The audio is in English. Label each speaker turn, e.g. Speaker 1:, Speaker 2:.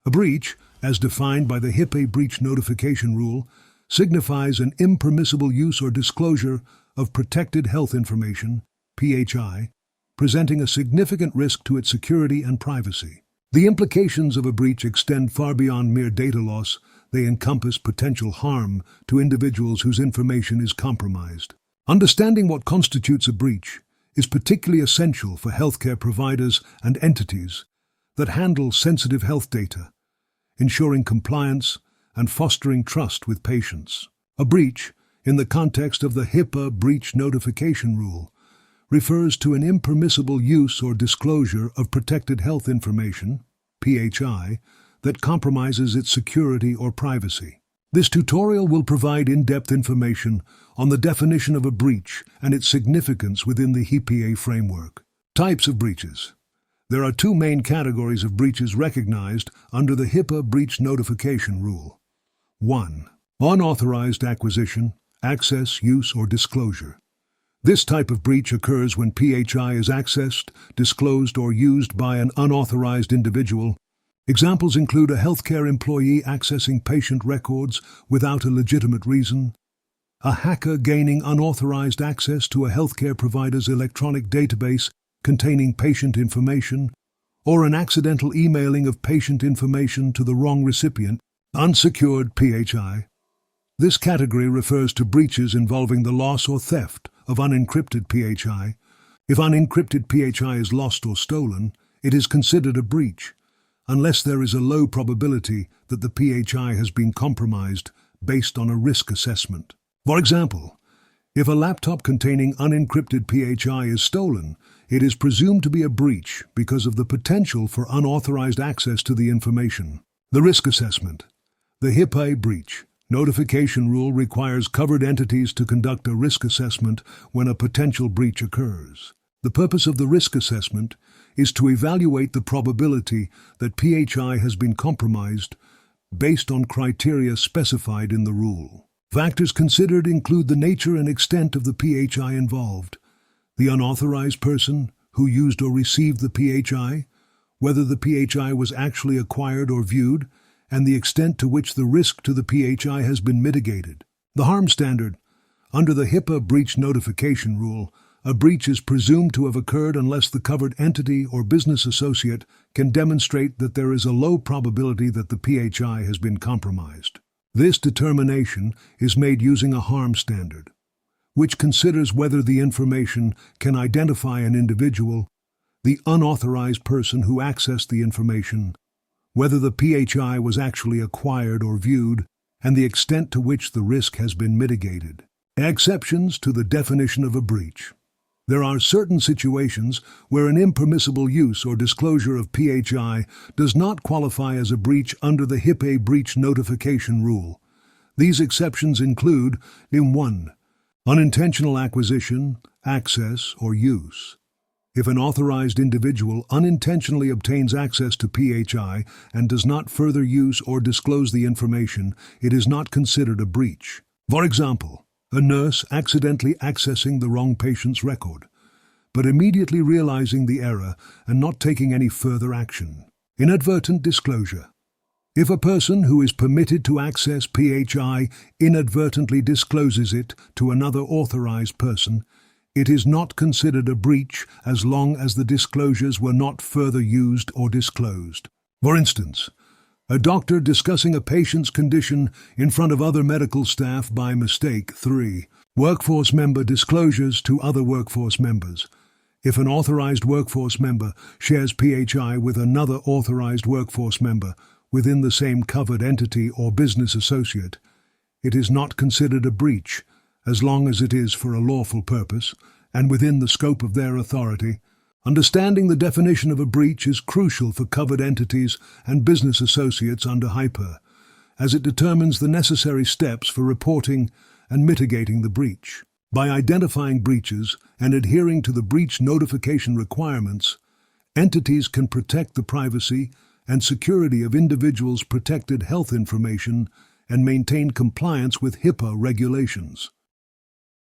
Speaker 1: A breach, as defined by the HIPAA breach notification rule, signifies an impermissible use or disclosure of protected health information, PHI, presenting a significant risk to its security and privacy. The implications of a breach extend far beyond mere data loss. They encompass potential harm to individuals whose information is compromised. Understanding what constitutes a breach is particularly essential for healthcare providers and entities that handle sensitive health data, ensuring compliance and fostering trust with patients. A breach, in the context of the HIPAA breach notification rule, refers to an impermissible use or disclosure of protected health information, PHI, that compromises its security or privacy. This tutorial will provide in-depth information on the definition of a breach and its significance within the HIPAA framework. Types of breaches. There are two main categories of breaches recognized under the HIPAA breach notification rule. 1. Unauthorized acquisition, access, use, or disclosure. This type of breach occurs when PHI is accessed, disclosed, or used by an unauthorized individual. Examples include a healthcare employee accessing patient records without a legitimate reason, a hacker gaining unauthorized access to a healthcare provider's electronic database containing patient information, or an accidental emailing of patient information to the wrong recipient. Unsecured PHI. This category refers to breaches involving the loss or theft of unencrypted PHI. If unencrypted PHI is lost or stolen, it is considered a breach, unless there is a low probability that the PHI has been compromised based on a risk assessment. For example, if a laptop containing unencrypted PHI is stolen, it is presumed to be a breach because of the potential for unauthorized access to the information. The risk assessment. The HIPAA breach notification rule requires covered entities to conduct a risk assessment when a potential breach occurs. The purpose of the risk assessment is to evaluate the probability that PHI has been compromised based on criteria specified in the rule. Factors considered include the nature and extent of the PHI involved, the unauthorized person who used or received the PHI, whether the PHI was actually acquired or viewed, and the extent to which the risk to the PHI has been mitigated. The harm standard. Under the HIPAA breach notification rule, a breach is presumed to have occurred unless the covered entity or business associate can demonstrate that there is a low probability that the PHI has been compromised. This determination is made using a harm standard, which considers whether the information can identify an individual, the unauthorized person who accessed the information, whether the PHI was actually acquired or viewed, and the extent to which the risk has been mitigated. Exceptions to the definition of a breach. There are certain situations where an impermissible use or disclosure of PHI does not qualify as a breach under the HIPAA breach notification rule. These exceptions include, 1. Unintentional acquisition, access, or use. If an authorized individual unintentionally obtains access to PHI and does not further use or disclose the information, it is not considered a breach. For example, a nurse accidentally accessing the wrong patient's record, but immediately realizing the error and not taking any further action. Inadvertent disclosure. If a person who is permitted to access PHI inadvertently discloses it to another authorized person, it is not considered a breach as long as the disclosures were not further used or disclosed. For instance, a doctor discussing a patient's condition in front of other medical staff by mistake. 3. Workforce member disclosures to other workforce members. If an authorized workforce member shares PHI with another authorized workforce member within the same covered entity or business associate, it is not considered a breach as long as it is for a lawful purpose and within the scope of their authority. Understanding the definition of a breach is crucial for covered entities and business associates under HIPAA, as it determines the necessary steps for reporting and mitigating the breach. By identifying breaches and adhering to the breach notification requirements, entities can protect the privacy and security of individuals' protected health information and maintain compliance with HIPAA regulations.